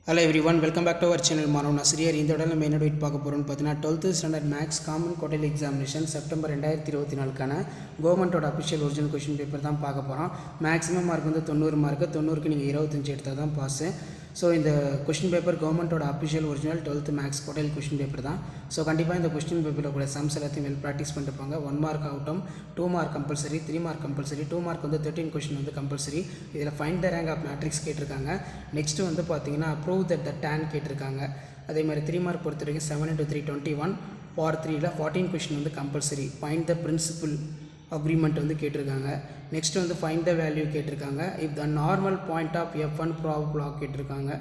Hello everyone, welcome back to our channel. மாணவன் ஆசிரியர் இந்த இடத்துல நம்ம என்ன டேட் பார்க்க போகிறோம்னு பார்த்தீங்கன்னா 12th standard maths common quarterly examination September 2024க்கான கவர்மெண்ட்டோட அஃபிஷியல் ஒரிஜினல் கொஷின் பேப்பர் தான் பார்க்க போகிறோம். மேக்ஸிமம் மார்க் வந்து 90 மார்க்கு, 90க்கு நீங்கள் 25 எடுத்தால் தான் பாஸு. ஸோ இந்த கொஷின் பேப்பர் கவர்மெண்ட்டோட official original 12th maths quarterly question paper தான். ஸோ கண்டிப்பாக இந்த கொஸ்டின் பேப்பரில் கூட சம்ஸ் எல்லாத்தையும் வெல் ப்ராக்டிஸ் பண்ணிருப்பாங்க. 1 மார்க் ஆகட்டும், 2 mark compulsory, 3 mark compulsory, 2 mark வந்து 13 கொஷின் வந்து கம்பல்சரி. இதில் find the rank of matrix கேட்டிருக்காங்க. நெக்ஸ்ட் வந்து பார்த்தீங்கன்னா ப்ரூவ் தட் த tan கேட்டிருக்காங்க. அதே மாதிரி 3 மார்க் பொறுத்த வரைக்கும் 7 × 3 21, பார்ட் 3ல் 14 கொஷின் வந்து compulsory. Find the principal argument வந்து கேட்டிருக்காங்க. நெக்ஸ்ட் வந்து ஃபைண்ட் த வேல்யூ கேட்டிருக்காங்க. If the normal point of F1 probable கேட்டிருக்காங்க.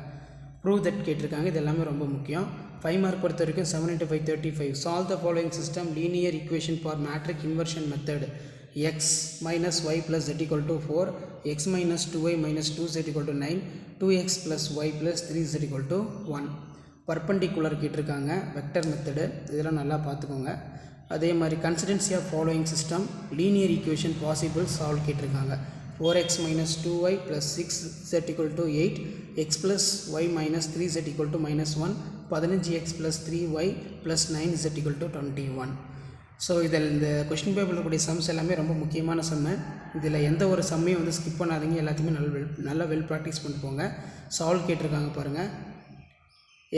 ப்ரூவ் தட் கேட்டிருக்காங்க. இது எல்லாமே ரொம்ப முக்கியம். 5 மார்க் பொறுத்த வரைக்கும் 7 × 5 35. Solve the following system linear equation for matric inversion method x minus y plus z equal to 4, x minus 2y minus 2z equal to 9, 2x plus y plus 3z equal to 1. Perpendicular கேட்டிருக்காங்க. Vector method இதெல்லாம் நல்லா பார்த்துக்கோங்க. அதே மாதிரி consistency of following system linear equation possible solve கேட்டிருக்காங்க. 4x minus 2y plus 6z equal to 8, x plus y minus 3z equal to -1, 15x plus 3y plus 9z equal to 21. So இதில் இந்த question பேப்பரில் கூடிய sums எல்லாமே ரொம்ப முக்கியமான சம்மு. இதில் எந்த ஒரு சம்மையும் வந்து ஸ்கிப் பண்ணாதீங்க. எல்லாத்தையுமே நல்லா வெல் ப்ராக்டிஸ் பண்ணிட்டு போங்க. சால்வ் கேட்டிருக்காங்க பாருங்கள்.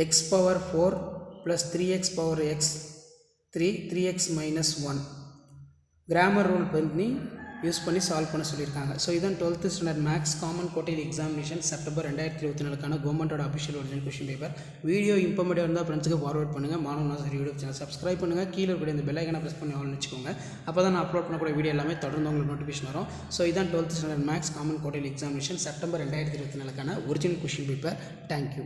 x power 4 plus 3x power x 3, 3x minus 1 Cramer rule பண்ணி யூஸ் பண்ணி சால்வ் பண்ண சொல்லியிருக்காங்க. ஸோ இதான் 12th standard maths common quarterly examination September 2024க்கான கவர்மெண்ட்டோட official original question paper. Video informative இருந்தால் ஃப்ரெண்ட்ஸுக்கு ஃபார்வர்ட் பண்ணுங்கள். மாணவன் ஆசிரியர் யூடியூப் சேனல் சப்ஸ்கிரைப் பண்ணுங்கள். கீழே இருக்கிற இந்த பெல் ஐக்கனை ப்ரெஸ் பண்ணி ஆல்னு வச்சுக்கோங்க. அப்போ தான் நான் அப்லோட் பண்ணக்கூடிய வீடியோ எல்லாமே தொடர்ந்து உங்களுக்கு நோட்டிஃபிகேஷன் வரும். ஸோ இதான் 12th standard maths common quarterly examination September 2024க்கான ஒரிஜினல் கொஷின் பேப்பர். தேங்க்யூ.